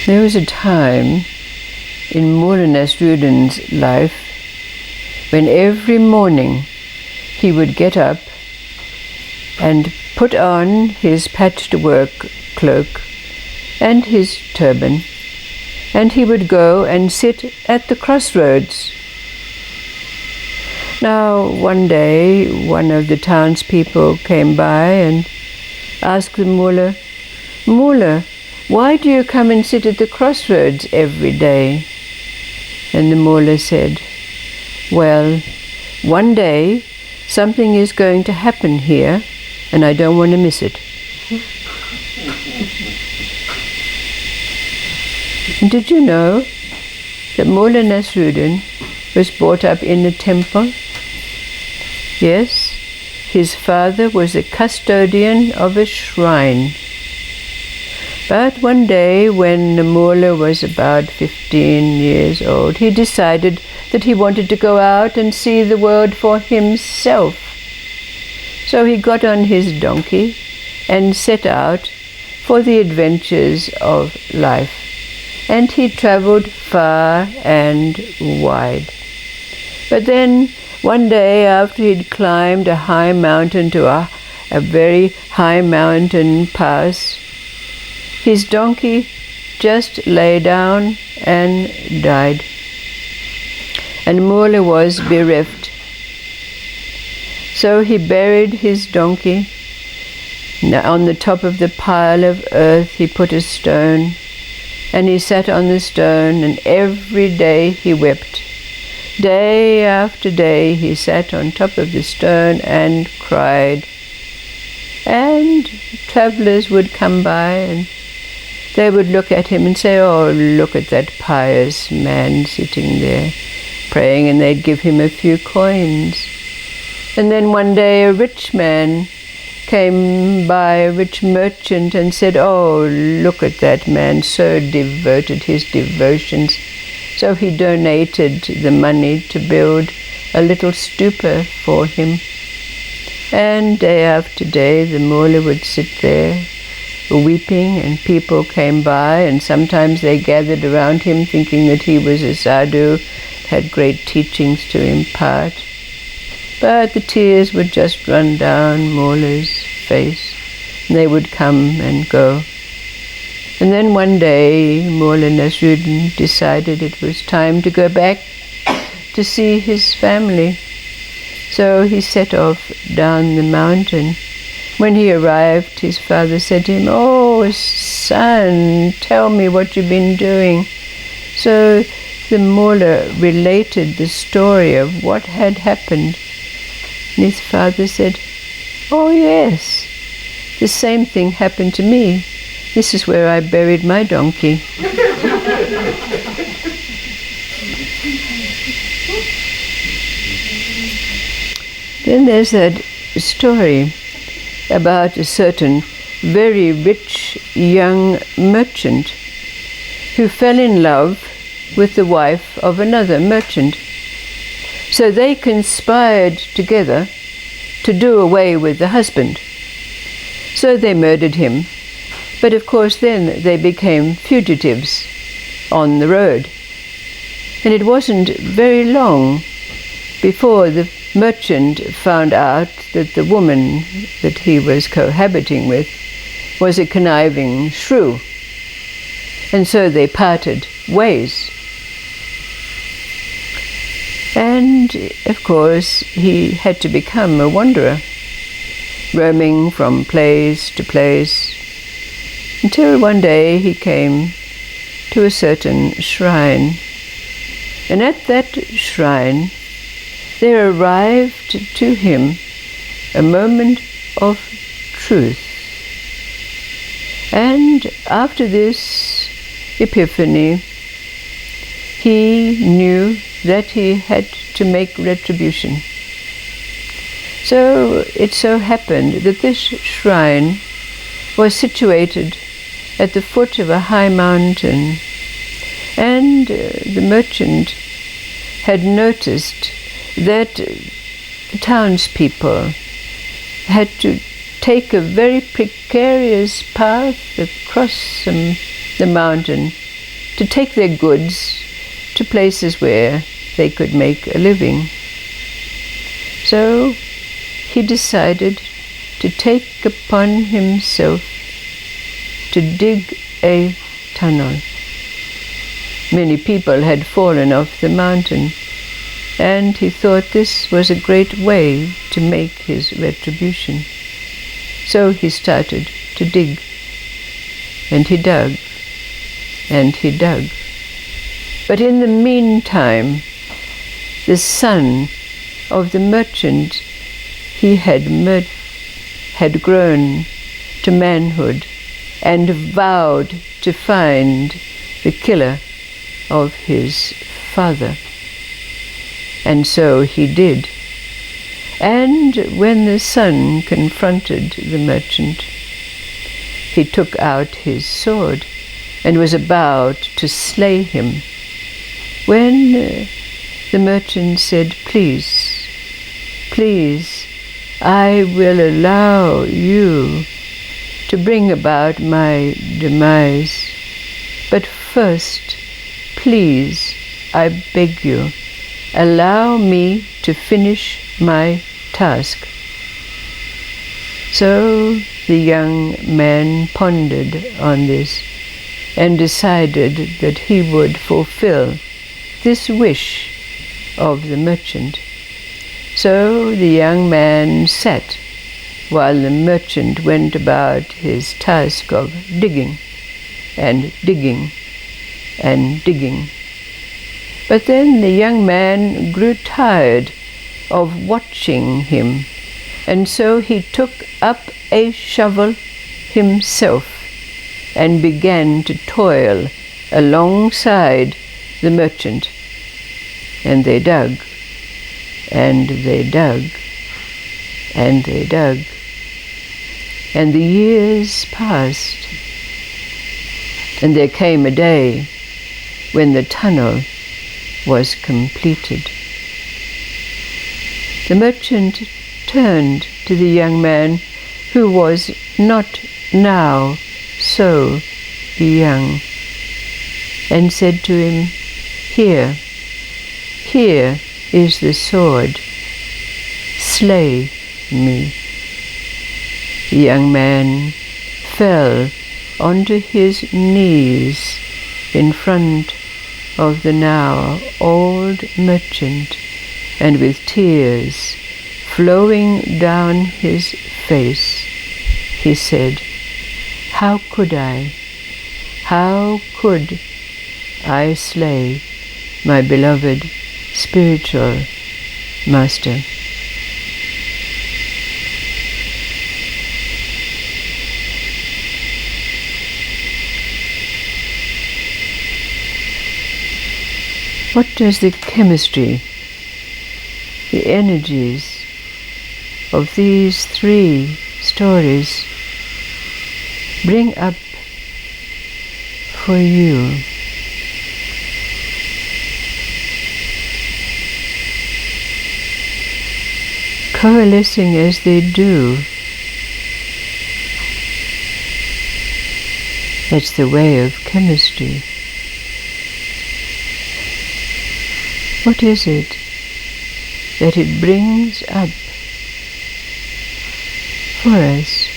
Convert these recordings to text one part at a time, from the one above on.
There was a time in Mullah Nasruddin's life when every morning he would get up and put on his patchwork cloak and his turban, and he would go and sit at the crossroads. Now, one day, one of the townspeople came by and asked the mullah, "Mullah, why do you come and sit at the crossroads every day?" And the mullah said, "Well, one day something is going to happen here and I don't want to miss it." And did you know that Mullah Nasruddin was brought up in a temple? Yes, his father was a custodian of a shrine. But one day, when the mullah was about 15 years old, he decided that he wanted to go out and see the world for himself. So he got on his donkey and set out for the adventures of life. And he traveled far and wide. But then, one day, after he'd climbed a high mountain to a very high mountain pass, his donkey just lay down and died. And Mullah was bereft. So he buried his donkey. On the top of the pile of earth he put a stone, and he sat on the stone, and every day he wept. Day after day he sat on top of the stone and cried. And travelers would come by and they would look at him and say, "Oh, look at that pious man sitting there praying," and they'd give him a few coins. And then one day a rich man came by, a rich merchant, and said, "Oh, look at that man, so devoted, his devotions." So he donated the money to build a little stupa for him. And day after day the mullah would sit there weeping, and people came by, and sometimes they gathered around him thinking that he was a sadhu, had great teachings to impart. But the tears would just run down Mullah's face, and they would come and go. And then one day Mullah Nasruddin decided it was time to go back to see his family. So he set off down the mountain. When he arrived, his father said to him, "Oh, son, tell me what you've been doing." So the mullah related the story of what had happened. And his father said, "Oh yes, the same thing happened to me. This is where I buried my donkey." Then there's that story about a certain very rich young merchant who fell in love with the wife of another merchant. So they conspired together to do away with the husband. So they murdered him. But of course then they became fugitives on the road. And it wasn't very long before the merchant found out that the woman that he was cohabiting with was a conniving shrew. And so they parted ways. And of course he had to become a wanderer, roaming from place to place, until one day he came to a certain shrine. And at that shrine there arrived to him a moment of truth. And after this epiphany, he knew that he had to make retribution. So it so happened that this shrine was situated at the foot of a high mountain, and the merchant had noticed that the townspeople had to take a very precarious path across the mountain to take their goods to places where they could make a living. So he decided to take upon himself to dig a tunnel. Many people had fallen off the mountain, and he thought this was a great way to make his retribution. So he started to dig, and he dug, and he dug. But in the meantime, the son of the merchant he had grown to manhood and vowed to find the killer of his father. And so he did. And when the son confronted the merchant, he took out his sword and was about to slay him, when the merchant said, "Please, please, I will allow you to bring about my demise. But first, please, I beg you, allow me to finish my task." So the young man pondered on this and decided that he would fulfill this wish of the merchant. So the young man sat while the merchant went about his task of digging and digging and digging. But then the young man grew tired of watching him, and so he took up a shovel himself and began to toil alongside the merchant. And they dug, and they dug, and they dug. And the years passed, and there came a day when the tunnel was completed. The merchant turned to the young man, who was not now so young, and said to him, "Here is the sword. Slay me." The young man fell onto his knees in front of the now old merchant, and with tears flowing down his face, he said, How could I slay my beloved spiritual master? What does the chemistry, the energies of these three stories bring up for you? Coalescing as they do, that's the way of chemistry. What is it that it brings up for us?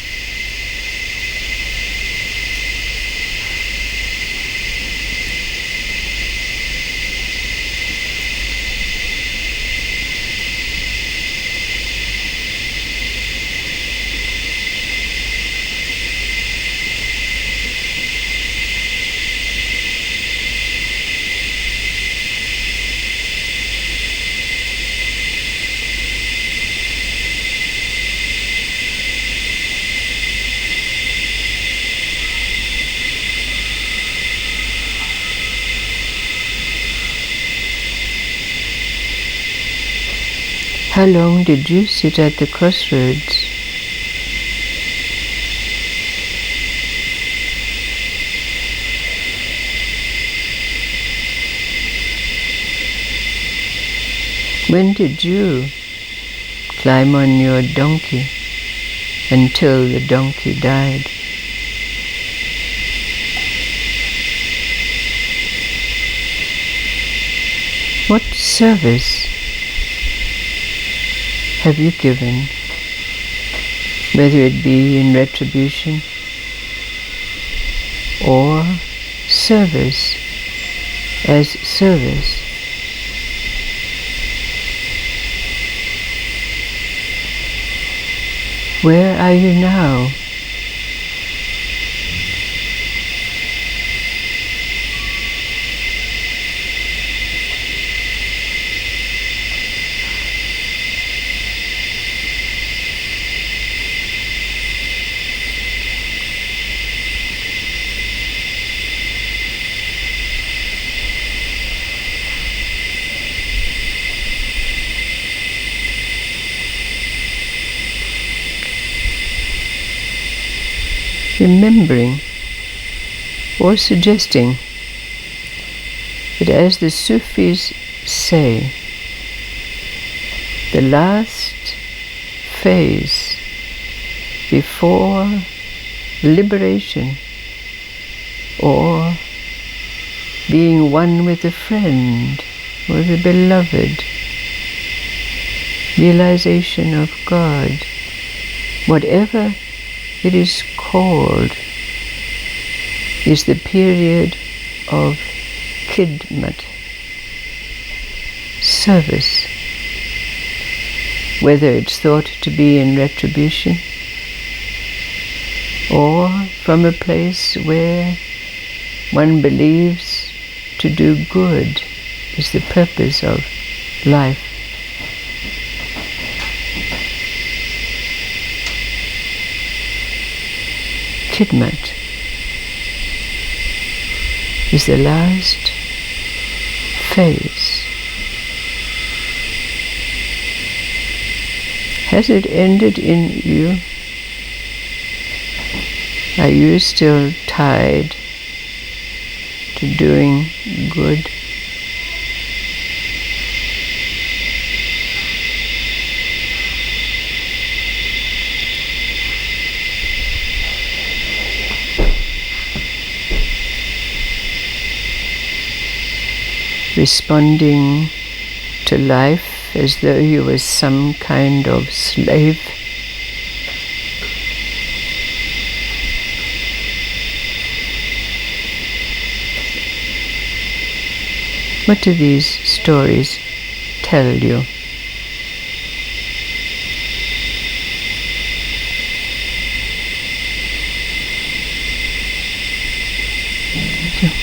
How long did you sit at the crossroads? When did you climb on your donkey until the donkey died? service have you given, whether it be in retribution or service as service? Where are you now? Remembering or suggesting that, as the Sufis say, the last phase before liberation or being one with a friend or the beloved, realization of God, whatever it is called, is the period of khidmat, service, whether it's thought to be in retribution or from a place where one believes to do good is the purpose of life. Khidmat is the last phase. Has it ended in you? Are you still tied to doing good? Responding to life as though you were some kind of slave? What do these stories tell you? Thank you.